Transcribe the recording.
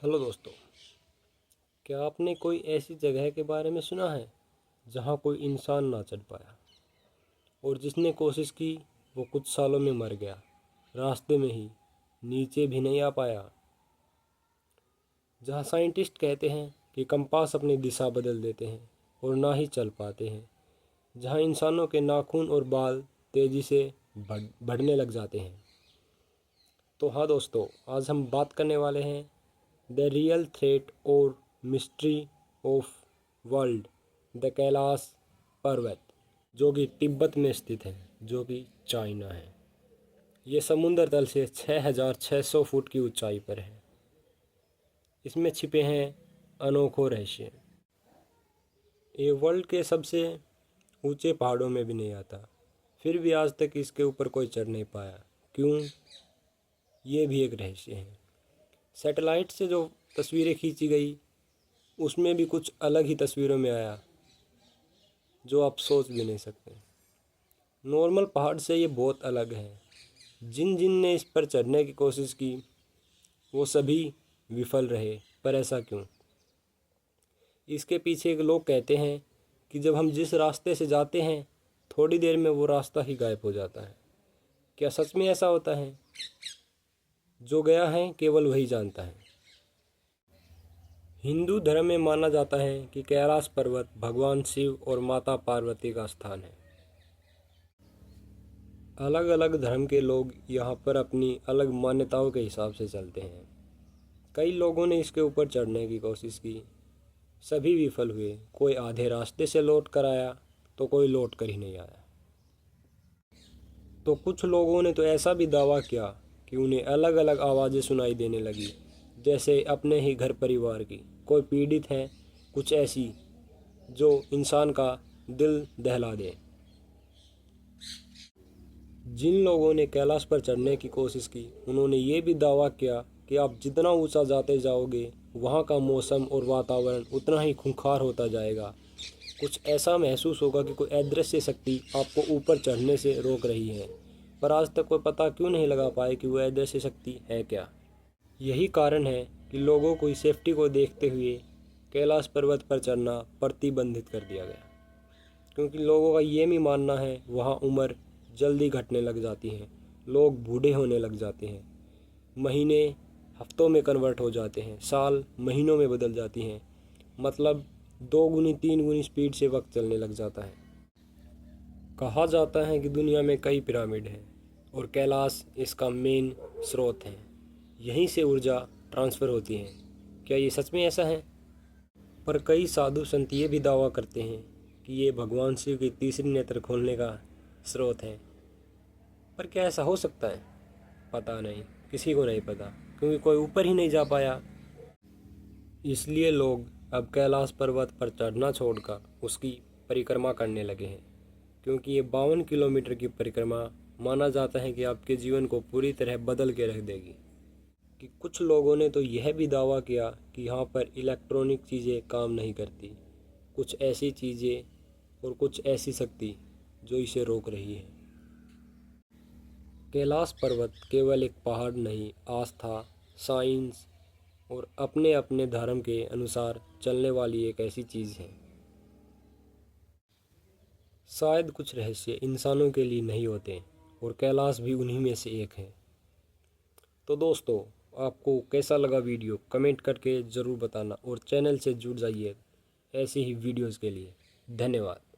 Hello दोस्तों, क्या आपने कोई ऐसी जगह के बारे में सुना है जहाँ कोई इंसान ना चढ़ पाया और जिसने कोशिश की वो कुछ सालों में मर गया, रास्ते में ही नीचे भी नहीं आ पाया। जहाँ साइंटिस्ट कहते हैं कि कंपास अपनी दिशा बदल देते हैं और ना ही चल पाते हैं। जहाँ इंसानों के नाखून और बाल तेज़ी से बढ़ने लग जाते हैं। तो हाँ दोस्तों, आज हम बात करने वाले हैं द रियल थ्रेट और mystery of world, the Kailash पर्वत, जो कि तिब्बत में स्थित है, जो कि चाइना है। ये समुद्र तल से 6,600 फुट की ऊंचाई पर है। इसमें छिपे हैं अनोखो रहस्य। ये वर्ल्ड के सबसे ऊंचे पहाड़ों में भी नहीं आता, फिर भी आज तक इसके ऊपर कोई चढ़ नहीं पाया। क्यों? ये भी एक रहस्य है। सैटेलाइट से जो तस्वीरें खींची गई उसमें भी कुछ अलग ही तस्वीरों में आया, जो आप सोच भी नहीं सकते। नॉर्मल पहाड़ से ये बहुत अलग है। जिन जिन ने इस पर चढ़ने की कोशिश की वो सभी विफल रहे। पर ऐसा क्यों? इसके पीछे एक लोग कहते हैं कि जब हम जिस रास्ते से जाते हैं थोड़ी देर में वो रास्ता ही गायब हो जाता है। क्या सच में ऐसा होता है? जो गया है केवल वही जानता है। हिंदू धर्म में माना जाता है कि कैलाश पर्वत भगवान शिव और माता पार्वती का स्थान है। अलग अलग धर्म के लोग यहाँ पर अपनी अलग मान्यताओं के हिसाब से चलते हैं। कई लोगों ने इसके ऊपर चढ़ने की कोशिश की, सभी विफल हुए। कोई आधे रास्ते से लौट कर आया तो कोई लौट कर ही नहीं आया। तो कुछ लोगों ने तो ऐसा भी दावा किया कि उन्हें अलग अलग आवाज़ें सुनाई देने लगी, जैसे अपने ही घर परिवार की। कोई पीड़ित है, कुछ ऐसी जो इंसान का दिल दहला दे। जिन लोगों ने कैलाश पर चढ़ने की कोशिश की उन्होंने ये भी दावा किया कि आप जितना ऊंचा जाते जाओगे वहाँ का मौसम और वातावरण उतना ही खूंखार होता जाएगा। कुछ ऐसा महसूस होगा कि कोई अदृश्य शक्ति आपको ऊपर चढ़ने से रोक रही है, पर आज तक कोई पता क्यों नहीं लगा पाए कि वह अदृश्य शक्ति है क्या। यही कारण है कि लोगों को सेफ्टी को देखते हुए कैलाश पर्वत पर चढ़ना प्रतिबंधित कर दिया गया, क्योंकि लोगों का ये भी मानना है वहाँ उम्र जल्दी घटने लग जाती है, लोग बूढ़े होने लग जाते हैं, महीने हफ्तों में कन्वर्ट हो जाते हैं, साल महीनों में बदल जाती हैं। मतलब 2 गुनी 3 गुनी स्पीड से वक्त चलने लग जाता है। कहा जाता है कि दुनिया में कई पिरामिड हैं और कैलाश इसका मेन स्रोत है। यहीं से ऊर्जा ट्रांसफ़र होती है। क्या ये सच में ऐसा है? पर कई साधु संत ये भी दावा करते हैं कि ये भगवान शिव की तीसरी नेत्र खोलने का स्रोत है। पर क्या ऐसा हो सकता है? पता नहीं, किसी को नहीं पता, क्योंकि कोई ऊपर ही नहीं जा पाया। इसलिए लोग अब कैलाश पर्वत पर चढ़ना छोड़कर उसकी परिक्रमा करने लगे हैं, क्योंकि ये 52 किलोमीटर की परिक्रमा माना जाता है कि आपके जीवन को पूरी तरह बदल के रख देगी। कि कुछ लोगों ने तो यह भी दावा किया कि यहाँ पर इलेक्ट्रॉनिक चीज़ें काम नहीं करती, कुछ ऐसी चीज़ें और कुछ ऐसी शक्ति जो इसे रोक रही है। कैलाश पर्वत केवल एक पहाड़ नहीं, आस्था, साइंस और अपने अपने धर्म के अनुसार चलने वाली एक ऐसी चीज़ है। शायद कुछ रहस्य इंसानों के लिए नहीं होते और कैलाश भी उन्हीं में से एक है। तो दोस्तों, आपको कैसा लगा वीडियो कमेंट करके ज़रूर बताना और चैनल से जुड़ जाइए ऐसे ही वीडियोज़ के लिए। धन्यवाद।